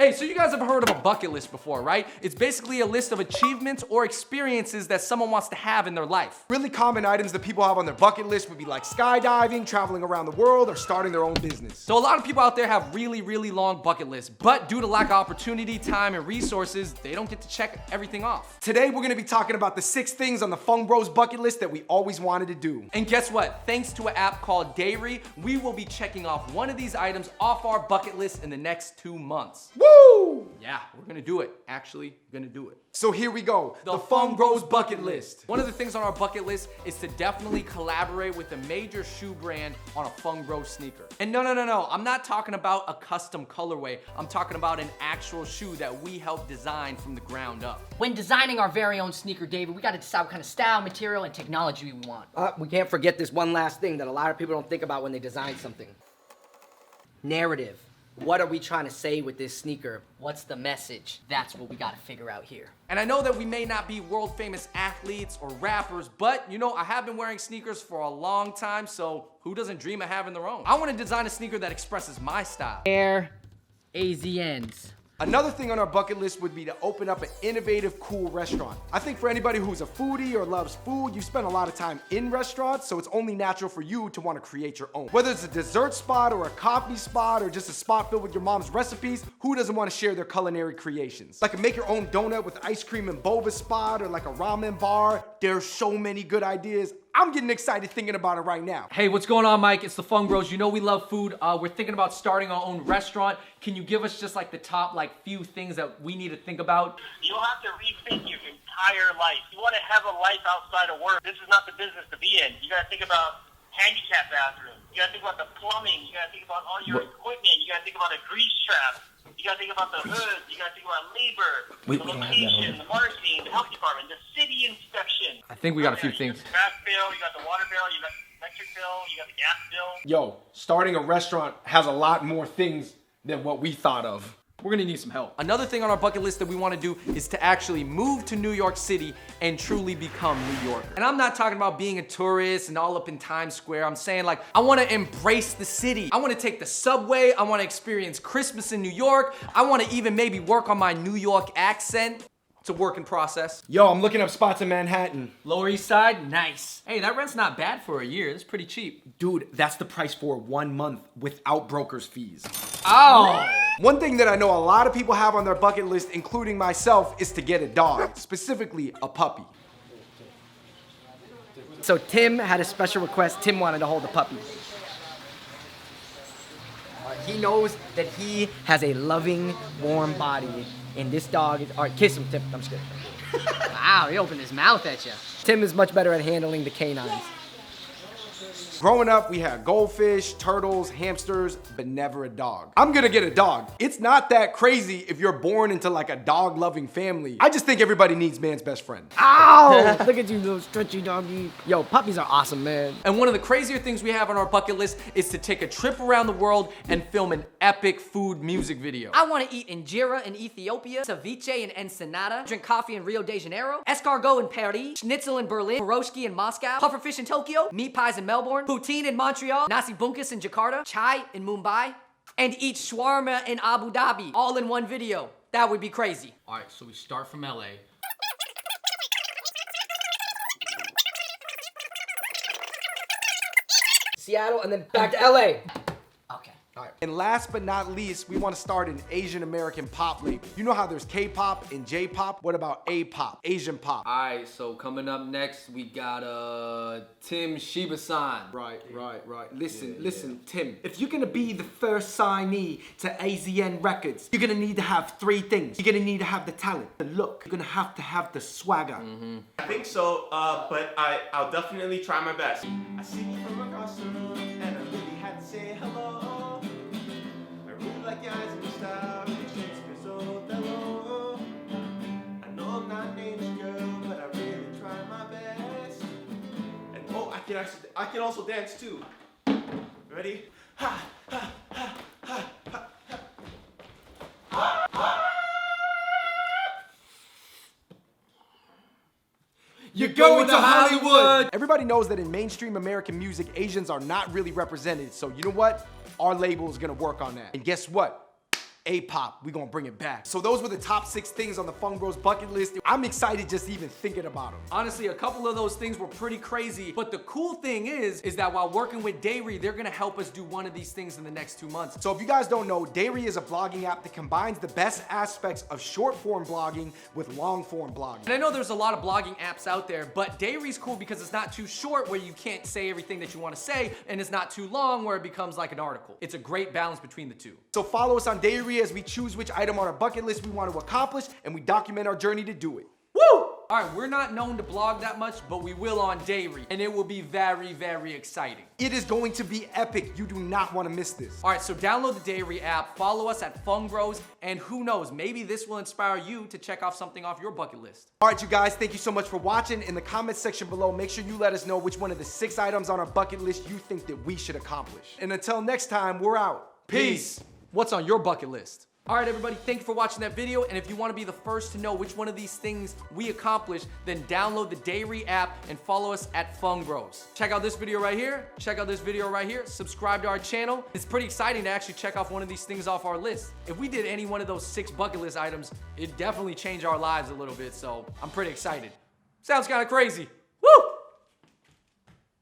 Hey, so you guys have heard of a bucket list before, right? It's basically a list of achievements or experiences that someone wants to have in their life. Really common items that people have on their bucket list would be like skydiving, traveling around the world, or starting their own business. So a lot of people out there have really long bucket lists, but due to lack of opportunity, time, and resources, they don't get to check everything off. Today, we're gonna be talking about the 6 things on the Fung Bros bucket list that we always wanted to do. And guess what? Thanks to an app called Dayre, we will be checking off one of these items off our bucket list in the next 2 months. Woo! Yeah, we're gonna do it. Actually, gonna do it. So here we go, The Fung Bros bucket list. One of the things on our bucket list is to definitely collaborate with a major shoe brand on a Fung Bros sneaker. And no, I'm not talking about a custom colorway. I'm talking about an actual shoe that we helped design from the ground up. When designing our very own sneaker, David, we gotta decide what kind of style, material, and technology we want. We can't forget this one last thing that a lot of people don't think about when they design something. Narrative. What are we trying to say with this sneaker? What's the message? That's what we gotta figure out here. And I know that we may not be world famous athletes or rappers, but you know, I have been wearing sneakers for a long time, so who doesn't dream of having their own? I want to design a sneaker that expresses my style. Air AZNs. Another thing on our bucket list would be to open up an innovative, cool restaurant. I think for anybody who's a foodie or loves food, you spend a lot of time in restaurants, so it's only natural for you to want to create your own. Whether it's a dessert spot or a coffee spot or just a spot filled with your mom's recipes, who doesn't want to share their culinary creations? Like a make your own donut with ice cream and boba spot or like a ramen bar. There's so many good ideas. I'm getting excited thinking about it right now. Hey, what's going on, Mike? It's the Fung Bros. You know we love food. We're thinking about starting our own restaurant. Can you give us just like the top few things that we need to think about? You'll have to rethink your entire life. You want to have a life outside of work. This is not the business to be in. You got to think about handicap bathrooms. You got to think about the plumbing. You got to think about all your equipment. You got to think about a grease trap. You got to think about the hood. You got to think about labor, the location, the marketing, the health department, the city inspection. I think we got a few things. You got the gas bill, you got the water bill, you got the electric bill, you got the gas bill. Yo, starting a restaurant has a lot more things than what we thought of. We're gonna need some help. Another thing on our bucket list that we wanna do is to actually move to New York City and truly become New Yorker. And I'm not talking about being a tourist and all up in Times Square. I'm saying I wanna embrace the city. I wanna take the subway. I wanna experience Christmas in New York. I wanna even maybe work on my New York accent. It's a work in process. Yo, I'm looking up spots in Manhattan. Lower East Side, nice. Hey, that rent's not bad for a year. That's pretty cheap. Dude, that's the price for 1 month without broker's fees. Oh! One thing that I know a lot of people have on their bucket list, including myself, is to get a dog, specifically a puppy. So Tim had a special request. Tim wanted to hold a puppy. He knows that he has a loving, warm body, and this dog is... All right, kiss him, Tim. I'm just kidding. Wow, he opened his mouth at you. Tim is much better at handling the canines. Growing up, we had goldfish, turtles, hamsters, but never a dog. I'm gonna get a dog. It's not that crazy if you're born into a dog-loving family. I just think everybody needs man's best friend. Ow! Look at you, little stretchy doggy. Yo, puppies are awesome, man. And one of the crazier things we have on our bucket list is to take a trip around the world and film an epic food music video. I want to eat injera in Ethiopia, ceviche in Ensenada, drink coffee in Rio de Janeiro, escargot in Paris, schnitzel in Berlin, pierogi in Moscow, pufferfish in Tokyo, meat pies in Melbourne, poutine in Montreal, nasi bunkus in Jakarta, chai in Mumbai, and eat shawarma in Abu Dhabi, all in one video. That would be crazy. All right, so we start from LA. Seattle, and then back to LA. Okay. All right. And last but not least, we want to start an Asian American pop label. You know how there's K-pop and J-pop? What about A-pop, Asian pop? All right, so coming up next, we got Tim Shiba-san. Right. Listen, Tim. If you're gonna be the first signee to AZN Records, you're gonna need to have 3 things. You're gonna need to have the talent, the look. You're gonna have to have the swagger. I think so, but I'll definitely try my best. I see you from across the room, and I really had to say hello. I really like your eyes and your style, really Shakespeare's Othello. I know I'm not named girl, but I really try my best. And oh, I can also dance too. Ready? Ha ha ha ha ha. You're going to Hollywood! Everybody knows that in mainstream American music, Asians are not really represented. So you know what? Our label is gonna work on that. And guess what? A-pop, we gonna bring it back. So those were the top 6 things on the Fung Bros bucket list. I'm excited just even thinking about them. Honestly, a couple of those things were pretty crazy, but the cool thing is that while working with Dayre, they're gonna help us do one of these things in the next 2 months. So if you guys don't know, Dayre is a blogging app that combines the best aspects of short form blogging with long form blogging. And I know there's a lot of blogging apps out there, but Dayre's cool because it's not too short where you can't say everything that you want to say, and it's not too long where it becomes like an article. It's a great balance between the two. So follow us on Dayre as we choose which item on our bucket list we want to accomplish, and we document our journey to do it. Woo! All right, we're not known to blog that much, but we will on Dayre, and it will be very, very exciting. It is going to be epic. You do not want to miss this. All right, so download the Dayre app, follow us at Fung Bros, and who knows, maybe this will inspire you to check off something off your bucket list. All right, you guys, thank you so much for watching. In the comments section below, make sure you let us know which one of the 6 items on our bucket list you think that we should accomplish. And until next time, we're out. Peace. What's on your bucket list? All right, everybody, thank you for watching that video. And if you want to be the first to know which one of these things we accomplish, then download the Dayre app and follow us at Fung Bros. Check out this video right here. Check out this video right here. Subscribe to our channel. It's pretty exciting to actually check off one of these things off our list. If we did any one of those 6 bucket list items, it'd definitely change our lives a little bit. So I'm pretty excited. Sounds kind of crazy.